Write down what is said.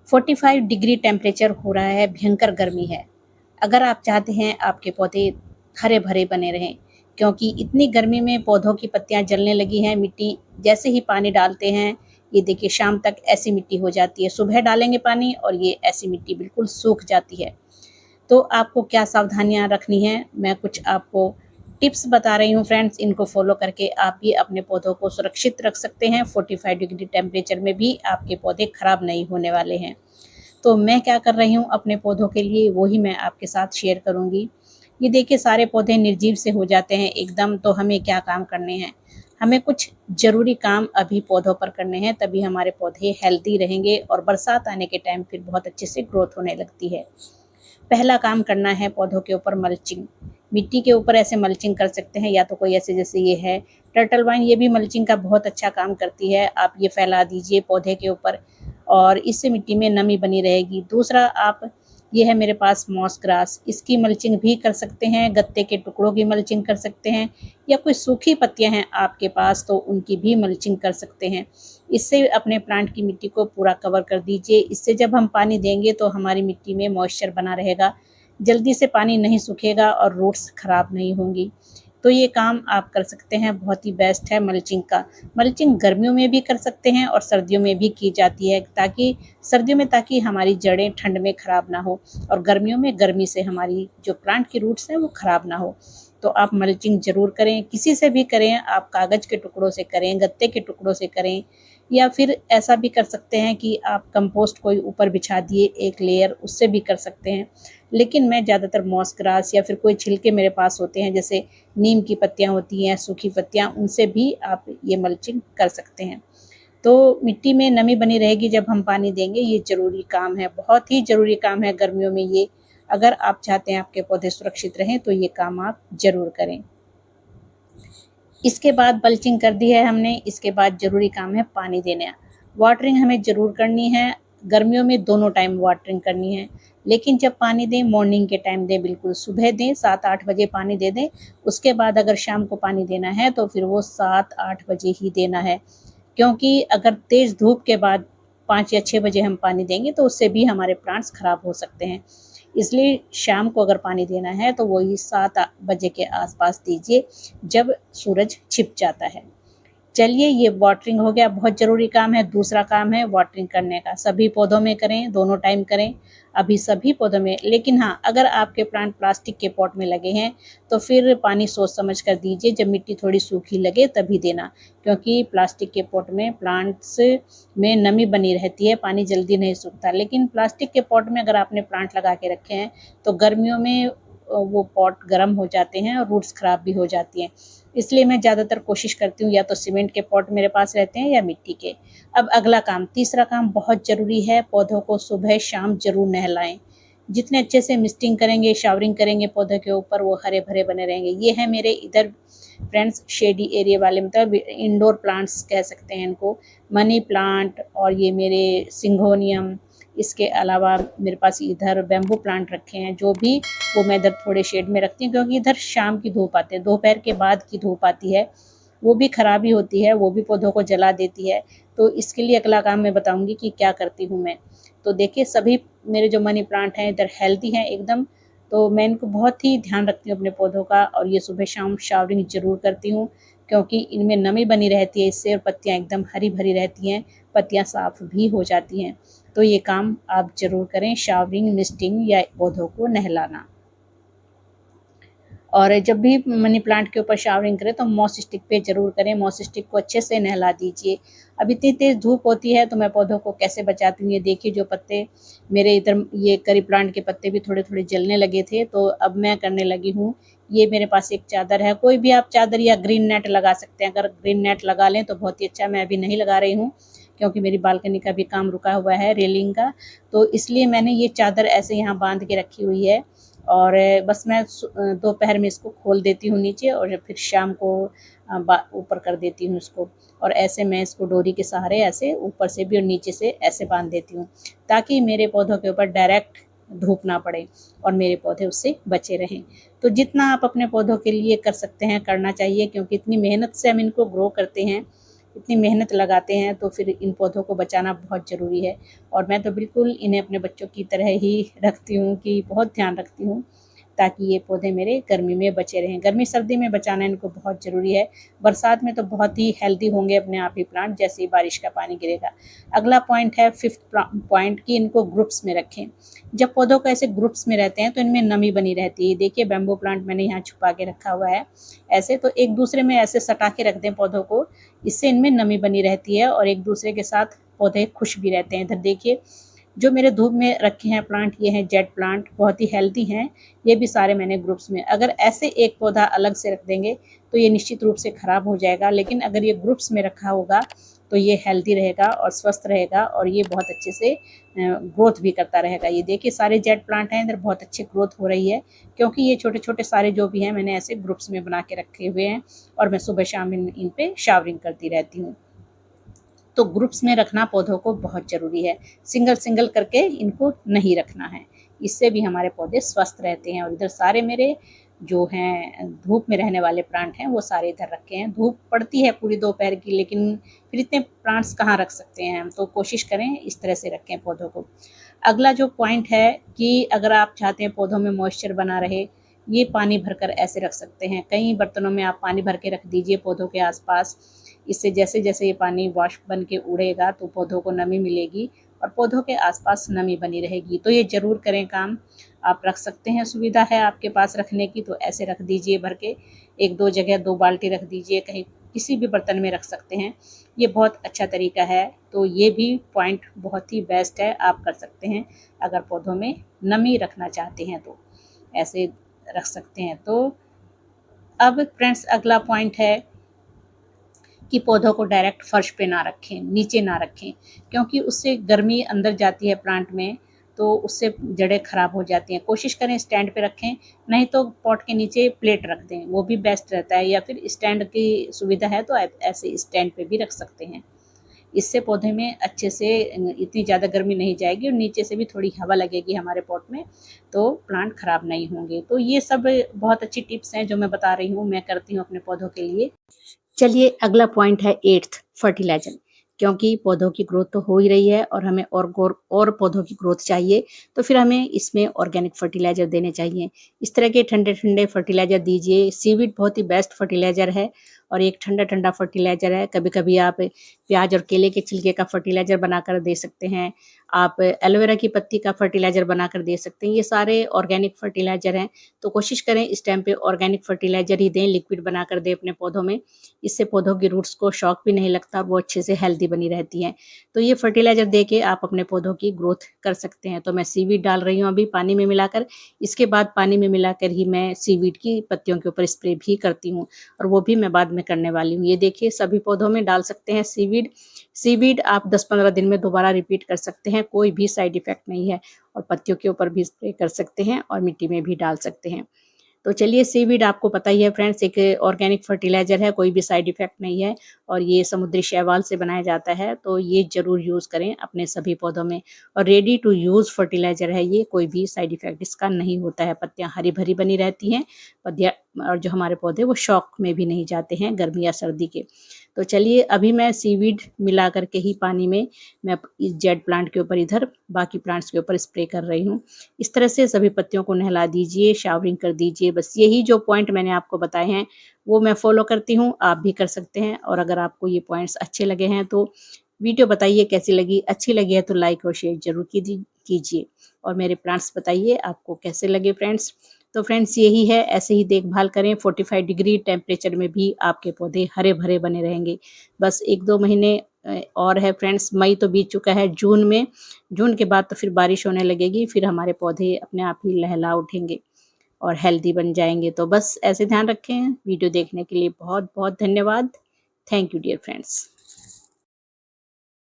45 degree temperature हो रहा है, भयंकर गर्मी है। अगर आप चाहते हैं आपके पौधे हरे-भरे बने रहें, क्योंकि इतनी गर्मी में पौधों की पत्तियाँ जलने लगी हैं, मिट्टी जैसे ही पानी डालते हैं, ये देखिए शाम तक ऐसी मिट्टी हो जाती है। सुबह डालेंगे पानी और ये ऐसी मिट्टी बिल्कुल सूख जाती है। तो आपको क्या सावधानियाँ रखनी हैं, मैं कुछ आपको टिप्स बता रही हूँ फ्रेंड्स, इनको फ़ॉलो करके आप भी अपने पौधों को सुरक्षित रख सकते हैं। 45 डिग्री टेम्परेचर में भी आपके पौधे खराब नहीं होने वाले हैं। तो मैं क्या कर रही हूँ अपने पौधों के लिए, वो ही मैं आपके साथ शेयर करूँगी। ये देखिए सारे पौधे निर्जीव से हो जाते हैं एकदम, तो हमें क्या काम करने हैं? हमें कुछ ज़रूरी काम अभी पौधों पर करने हैं, तभी हमारे पौधे हेल्दी रहेंगे और बरसात आने के टाइम फिर बहुत अच्छे से ग्रोथ होने लगती है। पहला काम करना है पौधों के ऊपर मल्चिंग। मिट्टी के ऊपर ऐसे मल्चिंग कर सकते हैं, या तो कोई ऐसे जैसे ये है टर्टल वाइन, ये भी मल्चिंग का बहुत अच्छा काम करती है। आप ये फैला दीजिए पौधे के ऊपर और इससे मिट्टी में नमी बनी रहेगी। दूसरा आप ये है मेरे पास मॉस ग्रास, इसकी मल्चिंग भी कर सकते हैं, गत्ते के टुकड़ों की मल्चिंग कर सकते हैं, या कोई सूखी पत्तियाँ हैं आपके पास तो उनकी भी मल्चिंग कर सकते हैं। इससे अपने प्लांट की मिट्टी को पूरा कवर कर दीजिए। इससे जब हम पानी देंगे तो हमारी मिट्टी में मॉइस्चर बना रहेगा, जल्दी से पानी नहीं सूखेगा और रूट्स खराब नहीं होंगी। तो ये काम आप कर सकते हैं, बहुत ही बेस्ट है मल्चिंग का। मल्चिंग गर्मियों में भी कर सकते हैं और सर्दियों में भी की जाती है, ताकि सर्दियों में ताकि हमारी जड़ें ठंड में ख़राब ना हो और गर्मियों में गर्मी से हमारी जो प्लांट की रूट्स हैं वो ख़राब ना हो। तो आप मल्चिंग ज़रूर करें, किसी से भी करें, आप कागज़ के टुकड़ों से करें, गत्ते के टुकड़ों से करें, या फिर ऐसा भी कर सकते हैं कि आप कंपोस्ट कोई ऊपर बिछा दिए एक लेयर, उससे भी कर सकते हैं। लेकिन मैं ज़्यादातर मॉस ग्रास या फिर कोई छिलके मेरे पास होते हैं, जैसे नीम की पत्तियाँ होती हैं, सूखी पत्तियाँ, उनसे भी आप ये मल्चिंग कर सकते हैं। तो मिट्टी में नमी बनी रहेगी जब हम पानी देंगे, ये ज़रूरी काम है, बहुत ही ज़रूरी काम है गर्मियों में ये। अगर आप चाहते हैं आपके पौधे सुरक्षित रहें तो ये काम आप ज़रूर करें। इसके बाद मल्चिंग कर दी है हमने, इसके बाद ज़रूरी काम है पानी देना। वाटरिंग हमें ज़रूर करनी है, गर्मियों में दोनों टाइम वाटरिंग करनी है। लेकिन जब पानी दें मॉर्निंग के टाइम दें, बिल्कुल सुबह दें, 7-8 बजे पानी दे दें। उसके बाद अगर शाम को पानी देना है तो फिर वो 7-8 बजे ही देना है। क्योंकि अगर तेज़ धूप के बाद 5 या 6 बजे हम पानी देंगे तो उससे भी हमारे प्लांट्स खराब हो सकते हैं। इसलिए शाम को अगर पानी देना है तो वही 7 बजे के आस-पास दीजिए, जब सूरज छिप जाता है। चलिए ये वाटरिंग हो गया, बहुत ज़रूरी काम है। दूसरा काम है वाटरिंग करने का, सभी पौधों में करें, दोनों टाइम करें, अभी सभी पौधों में। लेकिन हाँ, अगर आपके प्लांट प्लास्टिक के पॉट में लगे हैं, तो फिर पानी सोच समझ कर दीजिए, जब मिट्टी थोड़ी सूखी लगे तभी देना। क्योंकि प्लास्टिक के पॉट में प्लांट्स में नमी बनी रहती है, पानी जल्दी नहीं सूखता। लेकिन प्लास्टिक के पॉट में अगर आपने प्लांट लगा के रखे हैं, तो गर्मियों में वो पॉट गर्म हो जाते हैं और रूट्स खराब भी हो जाती हैं। इसलिए मैं ज़्यादातर कोशिश करती हूँ या तो सीमेंट के पॉट मेरे पास रहते हैं या मिट्टी के। अब अगला काम, तीसरा काम बहुत ज़रूरी है, पौधों को सुबह-शाम ज़रूर नहलाएँ। जितने अच्छे से मिस्टिंग करेंगे, शावरिंग करेंगे पौधों के ऊपर, वो हरे-भरे बने रहेंगे। ये है मेरे इधर फ्रेंड्स शेडी एरिया वाले, मतलब इंडोर प्लांट्स कह सकते हैं इनको, मनी प्लांट और ये मेरे सिंगोनियम। इसके अलावा मेरे पास इधर बैम्बू प्लांट रखे हैं, जो भी वो मैं इधर थोड़े शेड में रखती हूँ, क्योंकि इधर शाम की धूप आती है, दोपहर के बाद की धूप आती है, वो भी खराबी होती है, वो भी पौधों को जला देती है। तो इसके लिए अगला काम मैं बताऊँगी कि क्या करती हूँ मैं। तो देखिए सभी मेरे जो मनी प्लांट हैं इधर हेल्दी हैं एकदम, तो मैं इनको बहुत ही ध्यान रखती हूँ अपने पौधों का, और ये सुबह-शाम शावरिंग ज़रूर करती हूँ, क्योंकि इनमें नमी बनी रहती है इससे, और पत्तियाँ एकदम हरी-भरी रहती हैं, पत्तियाँ साफ़ भी हो जाती हैं। तो ये काम आप ज़रूर करें, शावरिंग, मिस्टिंग या पौधों को नहलाना। और जब भी मनी प्लांट के ऊपर शावरिंग करें तो मॉस स्टिक पे ज़रूर करें, मॉस स्टिक को अच्छे से नहला दीजिए। अब इतनी तेज़ धूप होती है तो मैं पौधों को कैसे बचाती हूँ, ये देखिए जो पत्ते मेरे इधर, ये करी प्लांट के पत्ते भी थोड़े-थोड़े जलने लगे थे, तो अब मैं करने लगी हूँ, ये मेरे पास एक चादर है, कोई भी आप चादर या ग्रीन नेट लगा सकते हैं। अगर ग्रीन नेट लगा लें तो बहुत ही अच्छा, मैं अभी नहीं लगा रही हूँ, क्योंकि मेरी बालकनी का भी काम रुका हुआ है रेलिंग का, तो इसलिए मैंने ये चादर ऐसे यहाँ बाँध के रखी हुई है। और बस मैं दोपहर में इसको खोल देती हूँ नीचे, और फिर शाम को ऊपर कर देती हूँ इसको, और ऐसे मैं इसको डोरी के सहारे ऐसे ऊपर से भी और नीचे से ऐसे बांध देती हूँ, ताकि मेरे पौधों के ऊपर डायरेक्ट धूप ना पड़े और मेरे पौधे उससे बचे रहें। तो जितना आप अपने पौधों के लिए कर सकते हैं करना चाहिए, क्योंकि इतनी मेहनत से हम इनको ग्रो करते हैं, इतनी मेहनत लगाते हैं, तो फिर इन पौधों को बचाना बहुत ज़रूरी है। और मैं तो बिल्कुल इन्हें अपने बच्चों की तरह ही रखती हूँ कि बहुत ध्यान रखती हूँ, ताकि ये पौधे मेरे गर्मी में बचे रहें। गर्मी सर्दी में बचाना इनको बहुत ज़रूरी है। बरसात में तो बहुत ही हेल्दी होंगे अपने आप ही प्लांट, जैसे ही बारिश का पानी गिरेगा। अगला पॉइंट है 5th पॉइंट, कि इनको ग्रुप्स में रखें। जब पौधों को ऐसे ग्रुप्स में रहते हैं तो इनमें नमी बनी रहती है। देखिए बैम्बू प्लांट मैंने यहाँ छुपा के रखा हुआ है। ऐसे तो एक दूसरे में ऐसे सटा के रख दें पौधों को, इससे इनमें नमी बनी रहती है और एक दूसरे के साथ पौधे खुश भी रहते हैं। इधर देखिए जो मेरे धूप में रखे हैं प्लांट, ये हैं जेट प्लांट, बहुत ही हेल्दी हैं। ये भी सारे मैंने ग्रुप्स में, अगर ऐसे एक पौधा अलग से रख देंगे तो ये निश्चित रूप से ख़राब हो जाएगा, लेकिन अगर ये ग्रुप्स में रखा होगा तो ये हेल्दी रहेगा और स्वस्थ रहेगा और ये बहुत अच्छे से ग्रोथ भी करता रहेगा। ये देखिए सारे जेट प्लांट हैं, इधर बहुत अच्छी ग्रोथ हो रही है, क्योंकि ये छोटे छोटे सारे जो भी हैं मैंने ऐसे ग्रुप्स में बना के रखे हुए हैं और मैं सुबह शाम इन पे शावरिंग करती रहती हूँ। तो ग्रुप्स में रखना पौधों को बहुत ज़रूरी है। सिंगल सिंगल करके इनको नहीं रखना है, इससे भी हमारे पौधे स्वस्थ रहते हैं। और इधर सारे मेरे जो हैं धूप में रहने वाले प्लांट हैं वो सारे इधर रखे हैं। धूप पड़ती है पूरी दोपहर की, लेकिन फिर इतने प्लांट्स कहाँ रख सकते हैं हम, तो कोशिश करें इस तरह से रखें पौधों को। अगला जो पॉइंट है कि अगर आप चाहते हैं पौधों में मॉइस्चर बना रहे, ये पानी भरकर ऐसे रख सकते हैं। कई बर्तनों में आप पानी भर के रख दीजिए पौधों के आसपास। इससे जैसे जैसे ये पानी वाष्प बन के उड़ेगा तो पौधों को नमी मिलेगी और पौधों के आसपास नमी बनी रहेगी। तो ये ज़रूर करें काम, आप रख सकते हैं, सुविधा है आपके पास रखने की तो ऐसे रख दीजिए भर के। एक दो जगह 2 बाल्टी रख दीजिए, कहीं किसी भी बर्तन में रख सकते हैं। ये बहुत अच्छा तरीका है। तो ये भी पॉइंट बहुत ही बेस्ट है, आप कर सकते हैं अगर पौधों में नमी रखना चाहते हैं तो ऐसे रख सकते हैं। तो अब फ्रेंड्स अगला पॉइंट है कि पौधों को डायरेक्ट फर्श पे ना रखें, नीचे ना रखें, क्योंकि उससे गर्मी अंदर जाती है प्लांट में, तो उससे जड़ें ख़राब हो जाती हैं। कोशिश करें स्टैंड पे रखें, नहीं तो पॉट के नीचे प्लेट रख दें, वो भी बेस्ट रहता है। या फिर स्टैंड की सुविधा है तो आप ऐसे स्टैंड पे भी रख सकते हैं। इससे पौधे में अच्छे से इतनी ज़्यादा गर्मी नहीं जाएगी और नीचे से भी थोड़ी हवा लगेगी हमारे पॉट में, तो प्लांट ख़राब नहीं होंगे। तो ये सब बहुत अच्छी टिप्स हैं जो मैं बता रही हूँ, मैं करती हूँ अपने पौधों के लिए। चलिए अगला पॉइंट है 8th फर्टिलाइजर, क्योंकि पौधों की ग्रोथ तो हो ही रही है और हमें और पौधों की ग्रोथ चाहिए, तो फिर हमें इसमें ऑर्गेनिक फर्टिलाइजर देने चाहिए। इस तरह के ठंडे ठंडे फर्टिलाइजर दीजिए। सीवीड बहुत ही बेस्ट फर्टिलाइजर है और एक ठंडा ठंडा फर्टिलाइजर है। कभी कभी आप प्याज और केले के छिलके का फर्टिलाइजर बनाकर दे सकते हैं, आप एलोवेरा की पत्ती का फर्टिलाइजर बनाकर दे सकते हैं। ये सारे ऑर्गेनिक फर्टिलाइजर हैं, तो कोशिश करें इस टाइम पे ऑर्गेनिक फर्टिलाइजर ही दें, लिक्विड बनाकर दें अपने पौधों में। इससे पौधों की रूट्स को शॉक भी नहीं लगता, वो अच्छे से हेल्दी बनी रहती हैं। तो ये फर्टिलाइजर दे के आप अपने पौधों की ग्रोथ कर सकते हैं। तो मैं सीवीड डाल रही हूँ अभी पानी में मिलाकर, इसके बाद पानी में मिलाकर ही मैं सीवीड की पत्तियों के ऊपर स्प्रे भी करती हूँ, और वो भी मैं बाद में करने वाली हूँ। ये देखिए सभी पौधों में डाल सकते हैं सीवीड। सीवीड आप 10-15 दिन में दोबारा रिपीट कर सकते हैं, कोई भी साइड इफेक्ट नहीं है, और पत्तियों के ऊपर भी स्प्रे कर सकते हैं और मिट्टी में भी डाल सकते हैं। तो चलिए सीवीड आपको पता ही है फ्रेंड्स, एक ऑर्गेनिक फर्टिलाइजर है, कोई भी साइड इफेक्ट नहीं है और ये समुद्री शैवाल से बनाया जाता है, तो ये ज़रूर यूज़ करें अपने सभी पौधों में। और रेडी टू यूज़ फर्टिलाइजर है ये, कोई भी साइड इफेक्ट इसका नहीं होता है। पत्तियां हरी भरी बनी रहती हैं, पत्तियां, और जो हमारे पौधे वो शॉक में भी नहीं जाते हैं गर्मी या सर्दी के। तो चलिए अभी मैं सीवीड मिला करके ही पानी में मैं इस जेड प्लांट के ऊपर, इधर बाकी प्लांट्स के ऊपर स्प्रे कर रही हूँ। इस तरह से सभी पत्तियों को नहला दीजिए, शावरिंग कर दीजिए। बस यही जो पॉइंट मैंने आपको बताए हैं वो मैं फॉलो करती हूँ, आप भी कर सकते हैं। और अगर आपको ये पॉइंट्स अच्छे लगे हैं तो वीडियो बताइए कैसी लगी। अच्छी लगी है तो लाइक और शेयर जरूर कीजिए, और मेरे प्लांट्स बताइए आपको कैसे लगे फ्रेंड्स। तो फ्रेंड्स यही है, ऐसे ही देखभाल करें। 45 डिग्री टेम्परेचर में भी आपके पौधे हरे भरे बने रहेंगे। बस 1-2 महीने और है फ्रेंड्स, मई तो बीत चुका है। जून के बाद तो फिर बारिश होने लगेगी, फिर हमारे पौधे अपने आप ही लहला उठेंगे और हेल्दी बन जाएंगे। तो बस ऐसे ध्यान रखें। वीडियो देखने के लिए बहुत बहुत धन्यवाद। Thank you dear friends.